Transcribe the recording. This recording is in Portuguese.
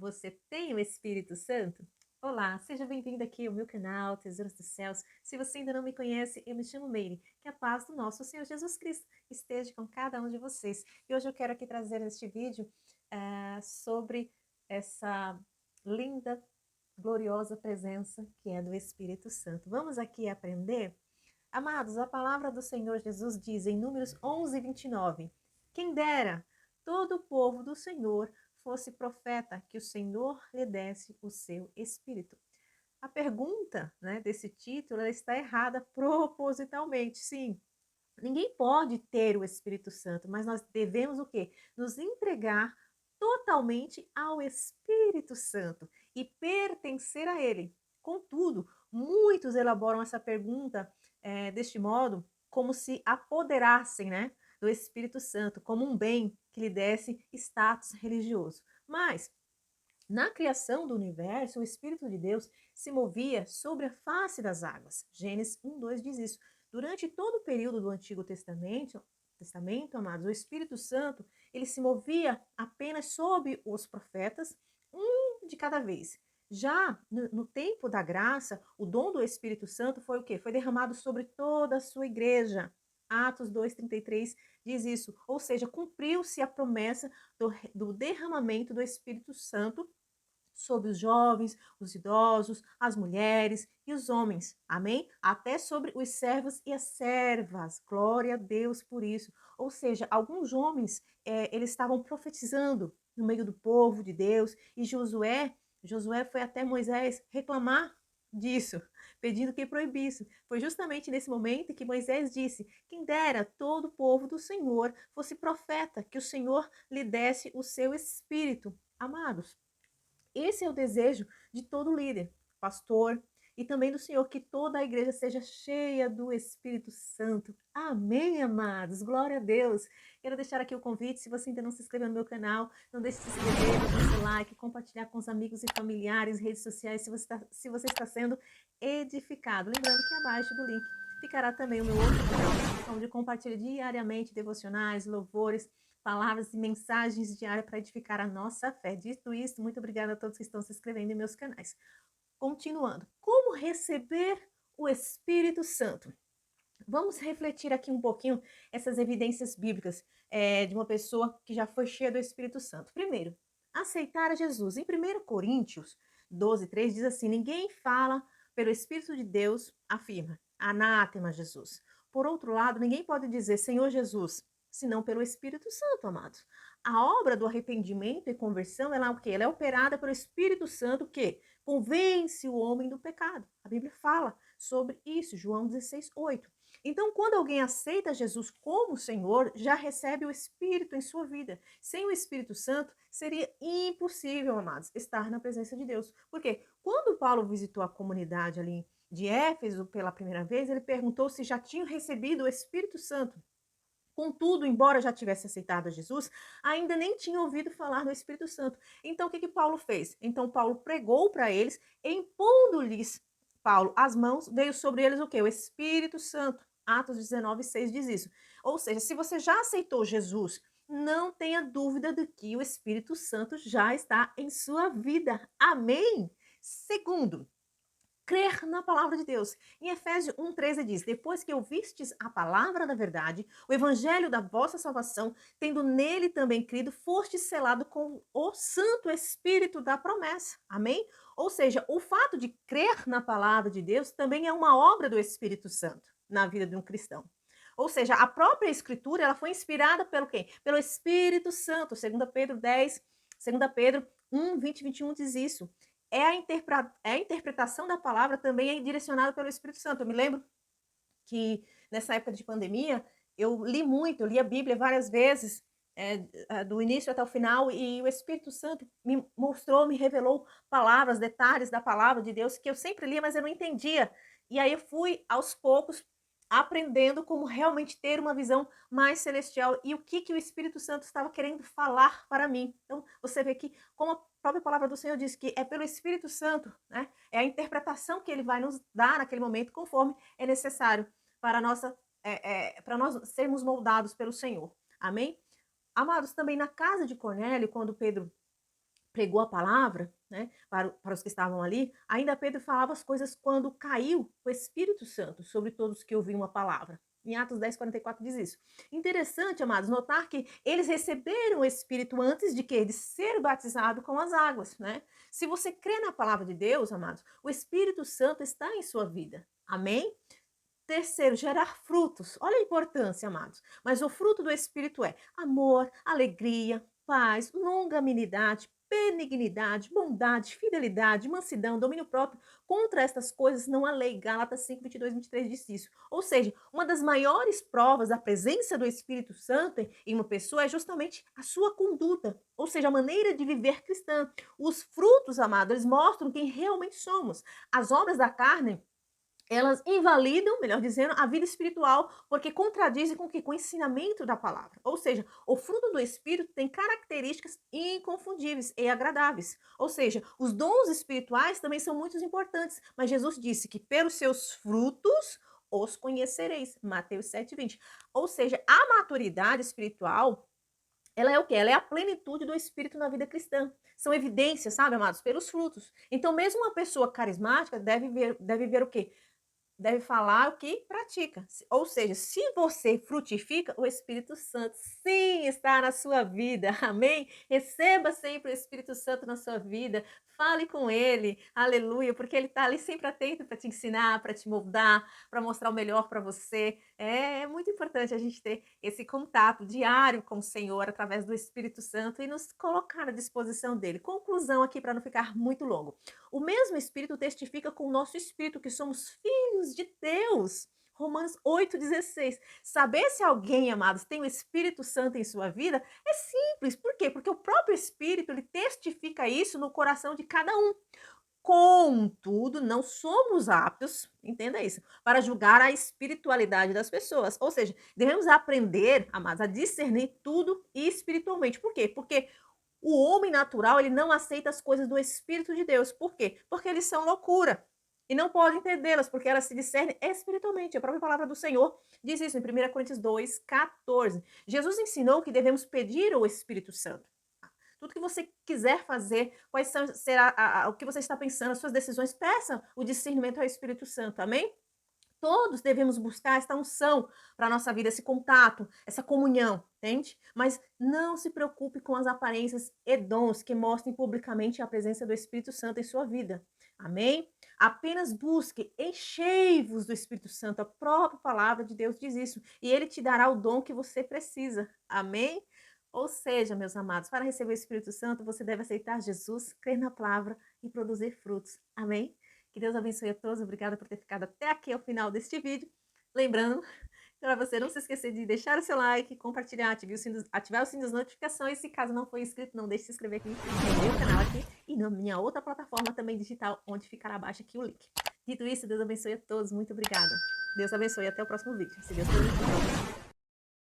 Você tem o Espírito Santo? Olá, seja bem-vindo aqui ao meu canal Tesouros dos Céus. Se você ainda não me conhece, eu me chamo Meire. Que a paz do nosso Senhor Jesus Cristo esteja com cada um de vocês. E hoje eu quero aqui trazer este vídeo sobre essa linda, gloriosa presença que é do Espírito Santo. Vamos aqui aprender? Amados, a palavra do Senhor Jesus diz em Números 11:29: quem dera todo o povo do Senhor fosse profeta, que o Senhor lhe desse o seu espírito. A pergunta, desse título, ela está errada propositalmente, sim. Ninguém pode ter o Espírito Santo, mas nós devemos o quê? Nos entregar totalmente ao Espírito Santo e pertencer a Ele. Contudo, muitos elaboram essa pergunta deste modo, como se apoderassem, do Espírito Santo, como um bem que lhe desse status religioso. Mas na criação do universo, o Espírito de Deus se movia sobre a face das águas. Gênesis 1:2 diz isso. Durante todo o período do Antigo Testamento, amados, o Espírito Santo, ele se movia apenas sobre os profetas, um de cada vez. Já no tempo da graça, o dom do Espírito Santo foi o quê? Foi derramado sobre toda a sua igreja. Atos 2:33 diz isso. Ou seja, cumpriu-se a promessa do derramamento do Espírito Santo sobre os jovens, os idosos, as mulheres e os homens. Amém? Até sobre os servos e as servas. Glória a Deus por isso. Ou seja, alguns homens, eles estavam profetizando no meio do povo de Deus, e Josué foi até Moisés reclamar disso, pedindo que proibisse. Foi justamente nesse momento que Moisés disse: quem dera todo o povo do Senhor fosse profeta, que o Senhor lhe desse o seu espírito. Amados, esse é o desejo de todo líder, pastor e também do Senhor, que toda a igreja seja cheia do Espírito Santo. Amém, amados? Glória a Deus. Quero deixar aqui o convite, se você ainda não se inscreveu no meu canal, não deixe de se inscrever, deixar seu like, compartilhar com os amigos e familiares, redes sociais, se você está sendo edificado. Lembrando que abaixo do link ficará também o meu outro canal, onde eu compartilho diariamente devocionais, louvores, palavras e mensagens diárias para edificar a nossa fé. Dito isso, muito obrigada a todos que estão se inscrevendo em meus canais. Continuando, como receber o Espírito Santo? Vamos refletir aqui um pouquinho essas evidências bíblicas de uma pessoa que já foi cheia do Espírito Santo. Primeiro, aceitar a Jesus. Em 1 Coríntios 12:3 diz assim: ninguém fala pelo Espírito de Deus, afirma, anátema Jesus. Por outro lado, ninguém pode dizer Senhor Jesus, senão pelo Espírito Santo, amados. A obra do arrependimento e conversão, ela é o quê? Ela é operada pelo Espírito Santo, que convence o homem do pecado. A Bíblia fala sobre isso, João 16:8. Então, quando alguém aceita Jesus como Senhor, já recebe o Espírito em sua vida. Sem o Espírito Santo, seria impossível, amados, estar na presença de Deus. Porque quando Paulo visitou a comunidade ali de Éfeso pela primeira vez, ele perguntou se já tinham recebido o Espírito Santo. Contudo, embora já tivesse aceitado a Jesus, ainda nem tinha ouvido falar do Espírito Santo. Então, o que Paulo fez? Então, Paulo pregou para eles, impondo-lhes, Paulo, as mãos, veio sobre eles o quê? O Espírito Santo. Atos 19:6 diz isso. Ou seja, se você já aceitou Jesus, não tenha dúvida de que o Espírito Santo já está em sua vida. Amém? Segundo, crer na palavra de Deus. Em Efésios 1:13 diz: depois que ouvistes a palavra da verdade, o evangelho da vossa salvação, tendo nele também crido, foste selado com o Santo Espírito da promessa. Amém? Ou seja, o fato de crer na palavra de Deus também é uma obra do Espírito Santo na vida de um cristão. Ou seja, a própria escritura, ela foi inspirada pelo quê? Pelo Espírito Santo. 2 Pedro 10, 2 Pedro 1, 20 e 21 diz isso. A interpretação da palavra também é direcionada pelo Espírito Santo. Eu me lembro que nessa época de pandemia, eu li muito, eu li a Bíblia várias vezes, do início até o final, e o Espírito Santo me mostrou, me revelou palavras, detalhes da palavra de Deus que eu sempre lia, mas eu não entendia. E aí eu fui, aos poucos, aprendendo como realmente ter uma visão mais celestial e o que o Espírito Santo estava querendo falar para mim. Então, você vê que, como a própria palavra do Senhor diz, que é pelo Espírito Santo, é a interpretação que ele vai nos dar naquele momento, conforme é necessário para, para nós sermos moldados pelo Senhor. Amém? Amados, também na casa de Cornélio, quando Pedro pregou a palavra, né, para os que estavam ali, ainda Pedro falava as coisas quando caiu o Espírito Santo sobre todos que ouviam a palavra. Em Atos 10:44 diz isso. Interessante, amados, notar que eles receberam o Espírito antes de que de ser batizado com as águas, né? Se você crê na palavra de Deus, amados, o Espírito Santo está em sua vida. Amém? Terceiro, gerar frutos. Olha a importância, amados. Mas o fruto do Espírito é amor, alegria, paz, longanimidade, benignidade, bondade, fidelidade, mansidão, domínio próprio. Contra estas coisas não há lei. Gálatas 5, 22, 23 diz isso. Ou seja, uma das maiores provas da presença do Espírito Santo em uma pessoa é justamente a sua conduta. Ou seja, a maneira de viver cristã. Os frutos, amados, eles mostram quem realmente somos. As obras da carne, elas invalidam, melhor dizendo, a vida espiritual, porque contradizem com o que? Com o ensinamento da palavra. Ou seja, o fruto do Espírito tem características inconfundíveis e agradáveis. Ou seja, os dons espirituais também são muito importantes, mas Jesus disse que pelos seus frutos os conhecereis. Mateus 7:20. Ou seja, a maturidade espiritual, ela é o quê? Ela é a plenitude do Espírito na vida cristã. São evidências, sabe, amados? Pelos frutos. Então, mesmo uma pessoa carismática deve ver o quê? Deve falar o que pratica. Ou seja, se você frutifica, o Espírito Santo sim está na sua vida. Amém? Receba sempre o Espírito Santo na sua vida. Fale com ele. Aleluia, porque ele está ali sempre atento para te ensinar, para te moldar, para mostrar o melhor para você. É muito importante a gente ter esse contato diário com o Senhor através do Espírito Santo e nos colocar à disposição dele. Conclusão aqui para não ficar muito longo. O mesmo Espírito testifica com o nosso espírito que somos filhos de Deus. Romanos 8,16. Saber se alguém, amados, tem o Espírito Santo em sua vida é simples. Por quê? Porque o próprio Espírito ele testifica isso no coração de cada um. Contudo, não somos aptos, entenda isso, para julgar a espiritualidade das pessoas. Ou seja, devemos aprender, amados, a discernir tudo espiritualmente. Por quê? Porque o homem natural, ele não aceita as coisas do Espírito de Deus. Por quê? Porque eles são loucura. E não pode entendê-las, porque elas se discernem espiritualmente. A própria palavra do Senhor diz isso em 1 Coríntios 2:14. Jesus ensinou que devemos pedir o Espírito Santo. Tudo que você quiser fazer, será o que você está pensando, as suas decisões, peça o discernimento ao Espírito Santo. Amém? Todos devemos buscar esta unção para a nossa vida, esse contato, essa comunhão, entende? Mas não se preocupe com as aparências e dons que mostrem publicamente a presença do Espírito Santo em sua vida. Amém? Apenas busque, enchei-vos do Espírito Santo. A própria palavra de Deus diz isso. E ele te dará o dom que você precisa. Amém? Ou seja, meus amados, para receber o Espírito Santo, você deve aceitar Jesus, crer na palavra e produzir frutos. Amém? Que Deus abençoe a todos. Obrigada por ter ficado até aqui ao final deste vídeo. Lembrando, para você não se esquecer de deixar o seu like, compartilhar, ativar o sininho das notificações. Se caso não for inscrito, não deixe de se inscrever aqui no meu canal aqui e na minha outra plataforma também digital, onde ficará abaixo aqui o link. Dito isso, Deus abençoe a todos. Muito obrigada. Deus abençoe e até o próximo vídeo. Se Deus quiser.